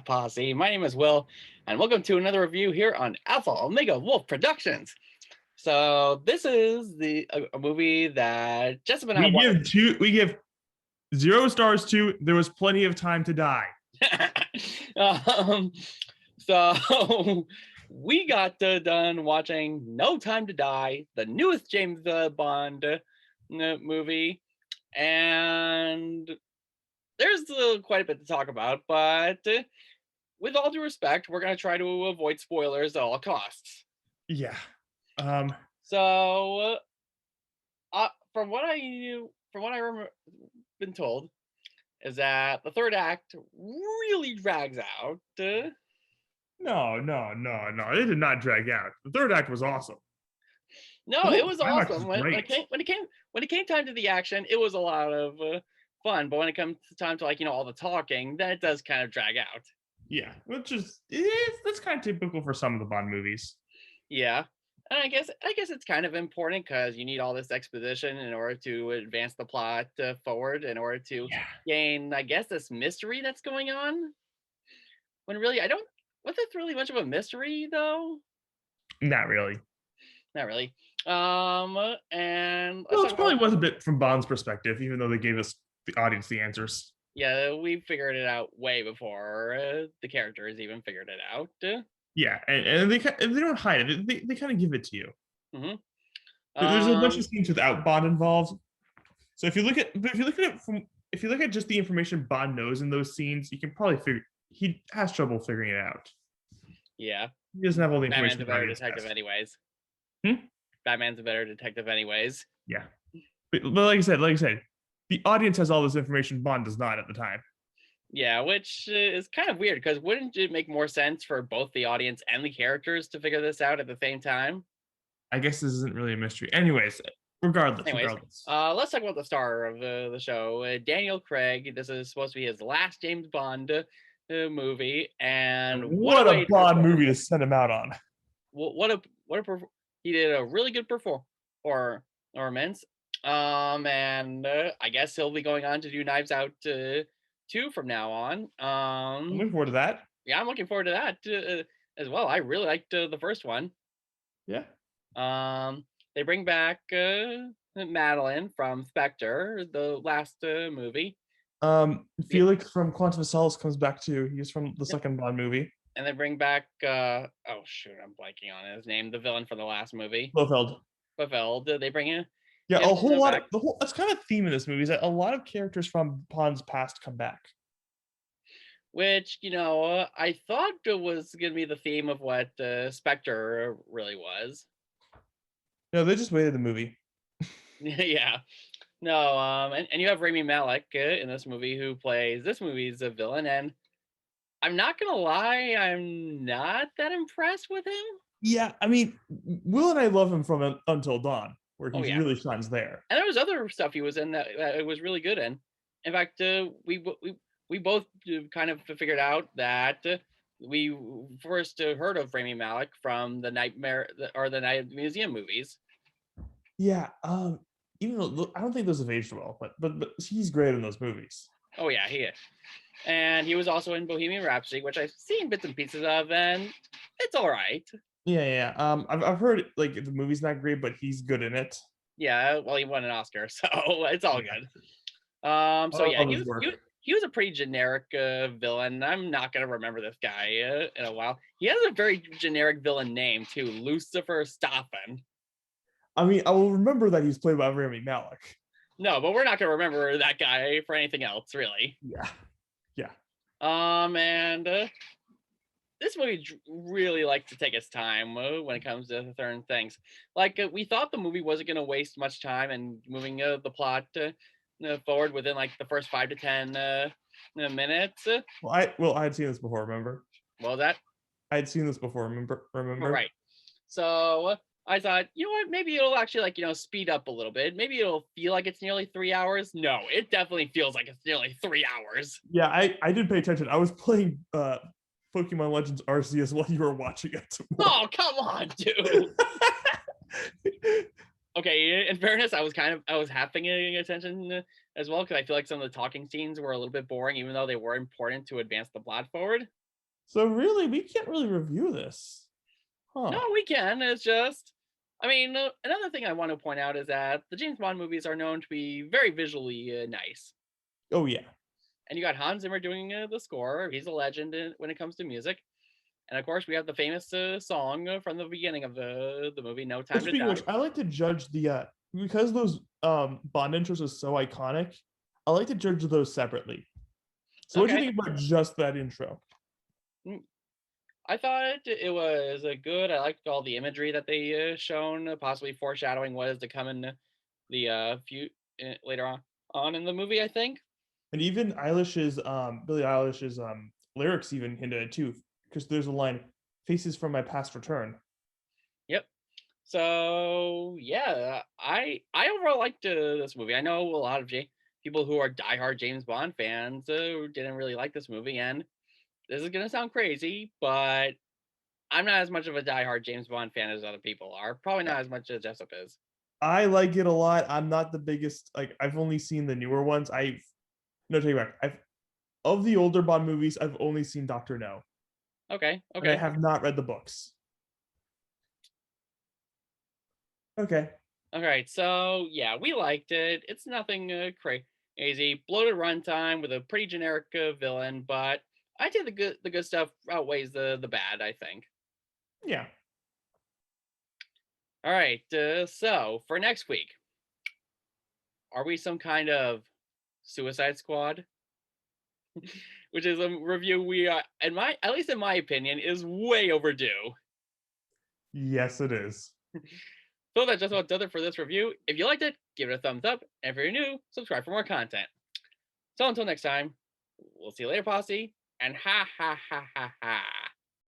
Posse? My name is Will, and welcome to another review here on Alpha Omega Wolf Productions. So this is a movie that Jessup and I wanted. We give 0 stars to There Was Plenty of Time to Die. um, so we got done watching No Time to Die, the newest James Bond movie, and there's quite a bit to talk about, but with all due respect, we're going to try to avoid spoilers at all costs. Yeah. So, from what I remember, been told, is that the third act really drags out. No. It did not drag out. The third act was awesome. No, it was climax awesome. was When great. it came time to the action, it was a lot of fun. But when it comes to time to all the talking, then it does kind of drag out. Yeah, that's kind of typical for some of the Bond movies. Yeah. And I guess it's kind of important because you need all this exposition in order to advance the plot forward, in order to gain, I guess, this mystery that's going on. When really, was it really much of a mystery though? Not really. Not really. And Well, it probably was a bit from Bond's perspective, even though they gave us the audience the answers. Yeah, we figured it out way before the characters even figured it out. Yeah, and they don't hide it. They kind of give it to you. Mm-hmm. There's a bunch of scenes without Bond involved. So if you look at just the information Bond knows in those scenes, you can probably figure he has trouble figuring it out. Yeah, he doesn't have all the information. Batman's a better detective, anyways. Batman's a better detective, anyways. Yeah, but like I said, the audience has all this information Bond does not at the time. Yeah, which is kind of weird because wouldn't it make more sense for both the audience and the characters to figure this out at the same time? I guess this isn't really a mystery. Regardless. Let's talk about the star of the show, Daniel Craig. This is supposed to be his last James Bond movie, and what a Bond movie to send him out on. He did a really good performance. And I guess he'll be going on to do Knives Out 2 from now on. I'm looking forward to that. Yeah, I'm looking forward to that as well. I really liked the first one. Yeah. They bring back Madeline from Spectre, the last movie. Felix from Quantum of Solace comes back too. He's from the second Bond movie. And they bring back I'm blanking on his name, the villain from the last movie. Blofeld. They bring in. Yeah, a whole lot. That's kind of a theme in this movie is that a lot of characters from Bond's past come back. Which, I thought it was going to be the theme of what Spectre really was. No, they just waited the movie. Yeah. No, and you have Rami Malek in this movie who plays this movie's a villain, and I'm not going to lie, I'm not that impressed with him. Yeah, I mean, Will and I love him from Until Dawn, where he really shines there. And there was other stuff he was in that it was really good in. In fact, we both kind of figured out that we first heard of Rami Malek from the Night Museum movies. Yeah, even though I don't think those have aged well, but he's great in those movies. Oh yeah, he is. And he was also in Bohemian Rhapsody, which I've seen bits and pieces of, and it's all right. Yeah. I've heard the movie's not great, but he's good in it. Yeah, well, he won an Oscar, so it's all good. So yeah, he was a pretty generic villain. I'm not gonna remember this guy in a while. He has a very generic villain name too, Lucifer Stoffen. I mean, I will remember that he's played by Rami Malek. No, but we're not gonna remember that guy for anything else, really. Yeah. And this movie really likes to take its time when it comes to certain things. We thought the movie wasn't gonna waste much time in moving the plot forward within the first 5 to 10 minutes. Well, I had seen this before. Remember? What was that? I had seen this before. Remember? Right. So I thought, you know what? Maybe it'll actually speed up a little bit. Maybe it'll feel like it's nearly 3 hours. No, it definitely feels like it's nearly 3 hours. Yeah, I did pay attention. I was playing Pokemon Legends Arceus while you were watching it. Oh, come on, dude. Okay, in fairness, I was half paying attention as well, because I feel like some of the talking scenes were a little bit boring, even though they were important to advance the plot forward. So really, we can't really review this, No, huh? we can. It's just, I mean, another thing I want to point out is that the James Bond movies are known to be very visually nice. Oh yeah. And you got Hans Zimmer doing the score. He's a legend when it comes to music. And of course, we have the famous song from the beginning of the movie, "No But Time to speaking of Die." which, I like to judge the because those Bond intros are so iconic. I like to judge those separately. So what do you Okay, think about just that intro? mm, I thought it was good. I liked all the imagery that they shown, possibly foreshadowing what is to come in the few later on in the movie. I think. And even Eilish's Billie Eilish's lyrics even hinted at it too, because there's a line, "Faces from my past return." Yep. So yeah, I overall liked this movie. I know a lot of people who are diehard James Bond fans didn't really like this movie, and this is gonna sound crazy, but I'm not as much of a diehard James Bond fan as other people are. Probably Yeah. not as much as Jessup is. I like it a lot. I'm not the biggest like I've only seen the newer ones. I've no take it back. I've of the older Bond movies, I've only seen Doctor No, Okay, and I okay, have not read the books. Okay. all right. So yeah, we liked it. It's nothing crazy. Bloated runtime with a pretty generic villain, but I think the good stuff outweighs the bad. I think. Yeah. All right. So for next week, are we some kind of Suicide Squad? Which is a review we, in my at least in my opinion, is way overdue. Yes, it is. So that just about does it for this review. If you liked it, give it a thumbs up. And if you're new, subscribe for more content. So until next time, we'll see you later, posse. And ha ha ha ha ha.